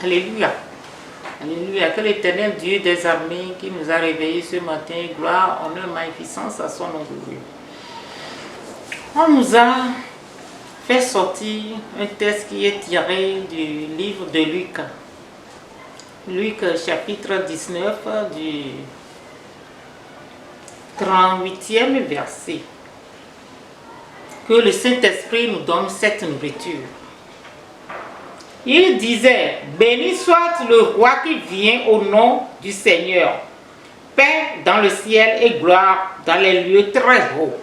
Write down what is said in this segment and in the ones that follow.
Alléluia. Alléluia. Que l'Éternel Dieu des armées qui nous a réveillés ce matin, gloire, honneur, magnificence à son nom de Dieu. On nous a fait sortir un texte qui est tiré du livre de Luc. Luc chapitre 19 du 38e verset. Que le Saint-Esprit nous donne cette nourriture. Il disait, béni soit le roi qui vient au nom du Seigneur, paix dans le ciel et gloire dans les lieux très hauts.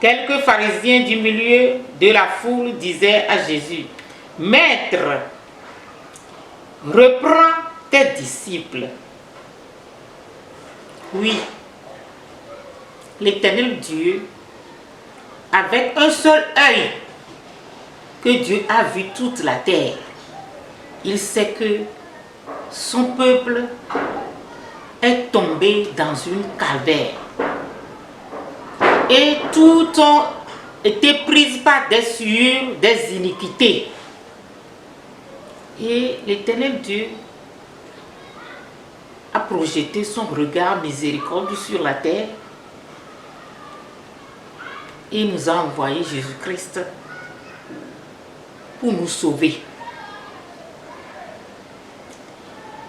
Quelques pharisiens du milieu de la foule disaient à Jésus, Maître, reprends tes disciples. Oui, l'Éternel Dieu, avec un seul œil, que Dieu a vu toute la terre, il sait que son peuple est tombé dans une calvaire. Et tout ont été pris par des souillures, des iniquités. Et l'Éternel Dieu a projeté son regard miséricordieux sur la terre et nous a envoyé Jésus-Christ pour nous sauver.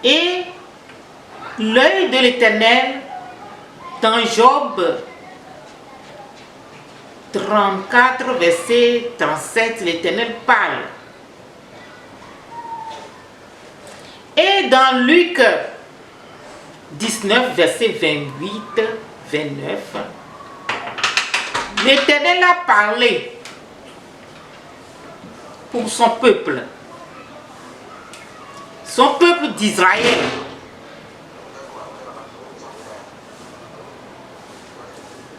Et l'œil de l'Éternel, dans Job 34, verset 37, l'Éternel parle. Et dans Luc 19, verset 28, 29, l'Éternel a parlé pour son peuple d'Israël.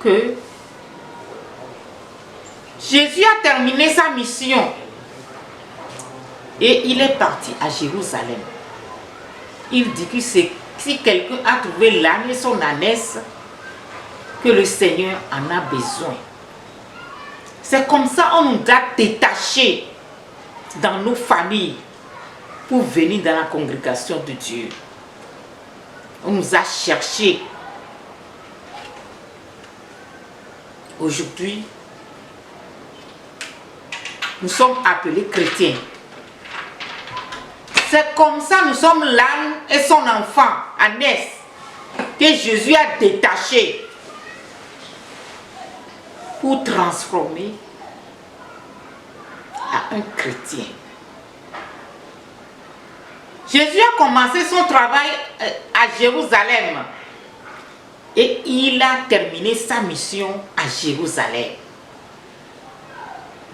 Que Jésus a terminé sa mission et il est parti à Jérusalem. Il dit que si quelqu'un a trouvé l'âne et son ânesse, que le Seigneur en a besoin. C'est comme ça qu'on nous a détachés dans nos familles pour venir dans la congrégation de Dieu. On nous a cherchés. Aujourd'hui, nous sommes appelés chrétiens. C'est comme ça nous sommes l'âne et son enfant, ânesse, que Jésus a détaché pour transformer à un chrétien. Jésus a commencé son travail à Jérusalem et il a terminé sa mission à Jérusalem.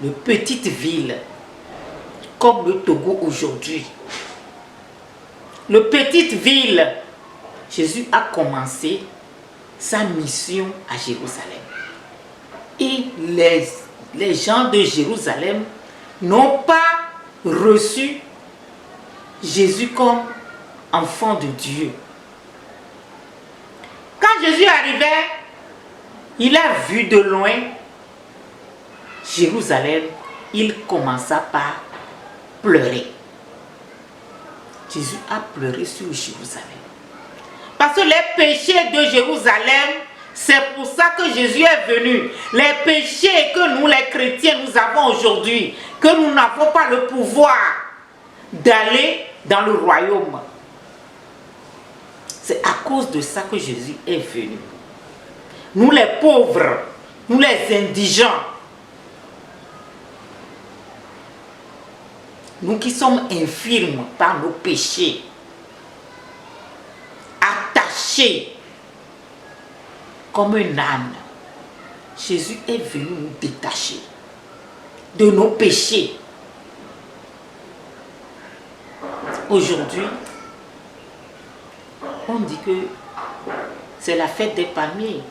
Une petite ville comme le Togo aujourd'hui. Une petite ville, Jésus a commencé sa mission à Jérusalem. Et les gens de Jérusalem n'ont pas reçu Jésus comme enfant de Dieu. Quand Jésus arrivait, il a vu de loin Jérusalem, il commença par pleurer. Jésus a pleuré sur Jérusalem. Parce que les péchés de Jérusalem, c'est pour ça que Jésus est venu. Les péchés que nous, les chrétiens, nous avons aujourd'hui, que nous n'avons pas le pouvoir d'aller dans le royaume. C'est à cause de ça que Jésus est venu. Nous les pauvres, nous les indigents, nous qui sommes infirmes par nos péchés, attachés comme un âne, Jésus est venu nous détacher de nos péchés. Aujourd'hui, on dit que c'est la fête des palmiers.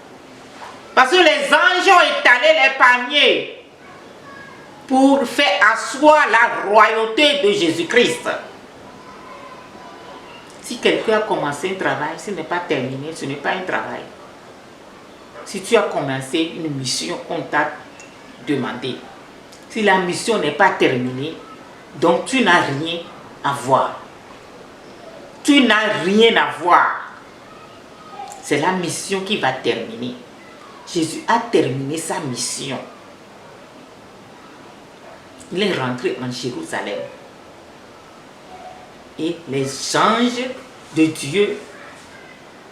Parce que les anges ont étalé les palmiers pour faire asseoir la royauté de Jésus-Christ. Si quelqu'un a commencé un travail, ce n'est pas terminé, ce n'est pas un travail. Si tu as commencé une mission, on t'a demandé. Si la mission n'est pas terminée, Donc tu n'as rien à voir. Tu n'as rien à voir. C'est la mission qui va terminer. Jésus a terminé sa mission. Il est rentré en Jérusalem. Et les anges de Dieu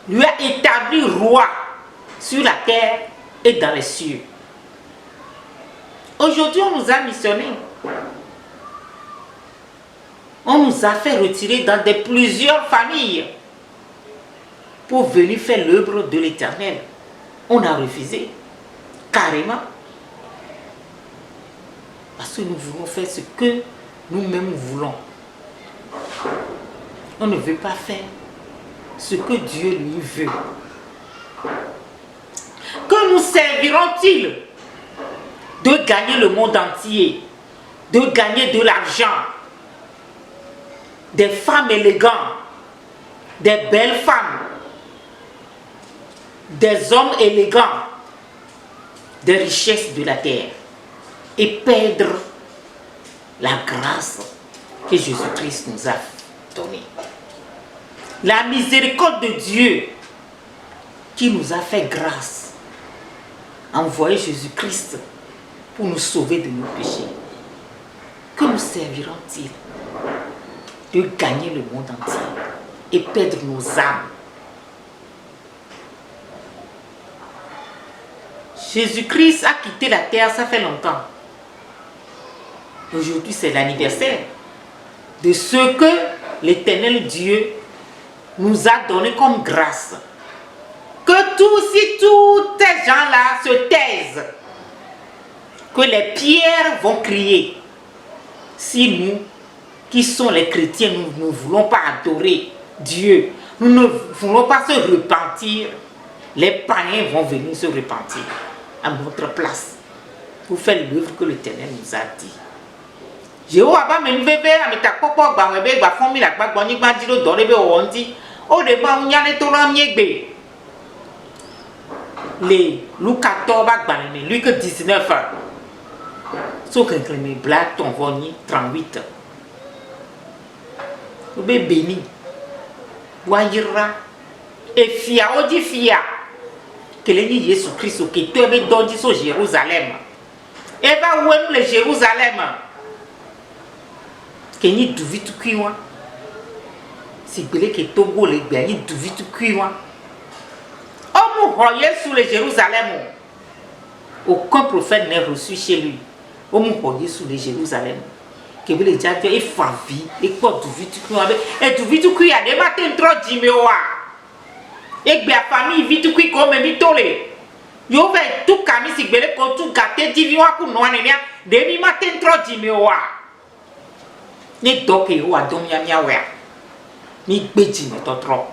lui a établi roi sur la terre et dans les cieux. Aujourd'hui, on nous a missionnés. On nous a fait retirer dans plusieurs familles pour venir faire l'œuvre de l'Éternel. On a refusé, carrément. Parce que nous voulons faire ce que nous-mêmes voulons. On ne veut pas faire ce que Dieu lui veut. Que nous serviront-ils de gagner le monde entier, de gagner de l'argent, des femmes élégantes, des belles femmes, des hommes élégants, des richesses de la terre et perdre la grâce que Jésus-Christ nous a donnée. La miséricorde de Dieu qui nous a fait grâce, a envoyé Jésus-Christ pour nous sauver de nos péchés. Que nous serviront-ils de gagner le monde entier et perdre nos âmes? Jésus-Christ a quitté la terre, ça fait longtemps. Aujourd'hui, c'est l'anniversaire de ce que l'Éternel Dieu nous a donné comme grâce. Que si tous ces gens-là se taisent, que les pierres vont crier. Si nous, qui sommes les chrétiens, nous ne voulons pas adorer Dieu, nous ne voulons pas se repentir, les païens vont venir se repentir à notre place pour faire l'œuvre que l'Éternel nous a dit. Jéhovah me bébé à ta papa bébé ba famille la ba gbani ba dilo dore be wonti o de ba nyane to la miegbe les Luc 14 ba gbani Luc 19 so que me blague ton voni 38 o be béni wayira et fia o di fia que le Jésus Christ qui te be dondi so Jérusalem et va où le Jérusalem que ni du vite cuit si belé que Togo les bien ni du vite cuit oh mon royaume sous le Jérusalem aucun prophète n'est reçu chez lui oh mon royaume sous le Jérusalem que vous les déjà fait et favi et quoi du vite cuit et du vite cuit à des matins trop diméoa et bien famille vite cuit comme mitolé yo vais tout cami si belé ko tout gâté divinoa pour noa nenia demi matin trop diméoa ni doke o adom ya miawe ni gbeji ni totro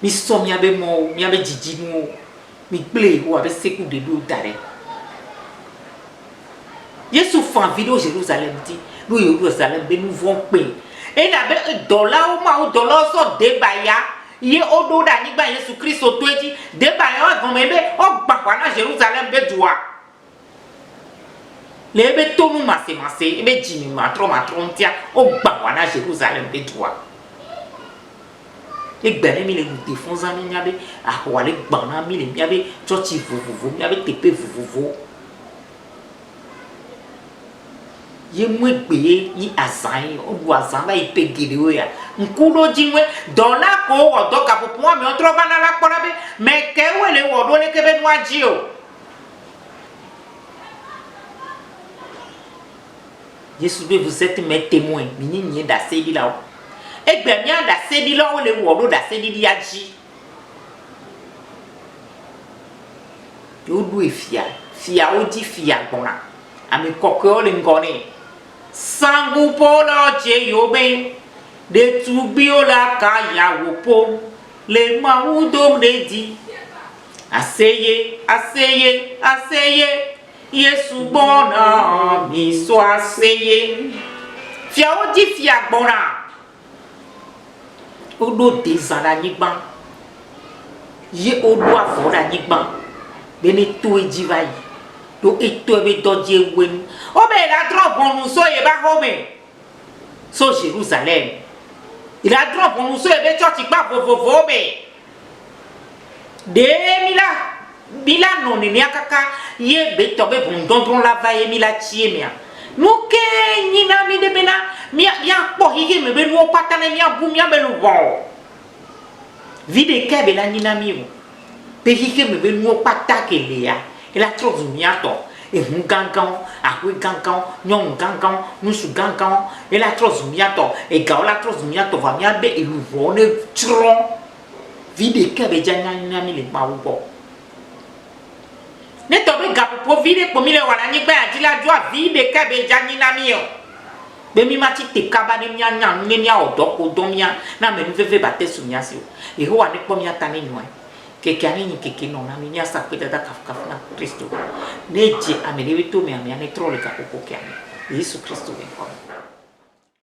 mi so mi abe mo mi abe jiji mo mi ple o abe seku de do dare Yesu fan vidéo Jérusalem dit nous Jérusalem be nous vont paix et na be dollar o ma o dollar so de baya ye odo da ni gba Yesu Christ o to eti de baya o gomebe o gba kwa na Jérusalem be doa les bétons nous massé et les djinni matron tia au bawana Jérusalem de toi les benemi les défensants mi nyabe a wale bana mi les nyabe chochi vuvuvu nyabe tepe vuvuvu ye mwegbe yi azan o du azan ba ipe gede ya nkudo jinwe dans la ko odo ka popo mi on trova na la korabe mais ke wele wodo le kebe nwa ji o Jésus, vous êtes mes témoins. Mini da sedi là. Et bien bien da sedi là où les wodo da sedi diaji. Yo dou fia o di fia bona. Ami kokko le ngone. Sangu polo je yo be. De tubio la kaya wopo. Le maudom de di. Asseyez. Yesu bona mi so aseye fia o di fia bona o do desana nigban ye o do afora nigban beni to ejivayi do eto ebe doje wen Oh ben la drogue bon nous so e ba home. So Jérusalem. Il a drogue bon nous so e be church ba vovovo be. De mila non ni akaka ye be to be bon don la va e mila tie mia. Nou ke nyina mi de bena mi ya po hige me be no patane mi abu mi abelu bon. Vide ke be la nyina mi wo. Pe hige me be no patake le ya. E la trozu mi ato. E hun gangan, ahwe gangan, nyon gangan, nusu gangan, e la trozu mi ato. E ga la trozu mi ato va mi abe e lu vone tron. Vide ke be ja nyina mi le ma wo bo. Ne tobe gapo po vide po mi le wala ni pe adila jo vide ke be ja nyina mi yo. Be mi mati te kaba ni nya nya ni nya odoko do mia na me veve bate su nya si. E ho ani po mi atani nwa. Keke ani ni keke no na mi nya sa kweta da kaf na Kristo. Neje amelewe to me ame ane trole ka popo ke ame. Yesu Kristo be ko.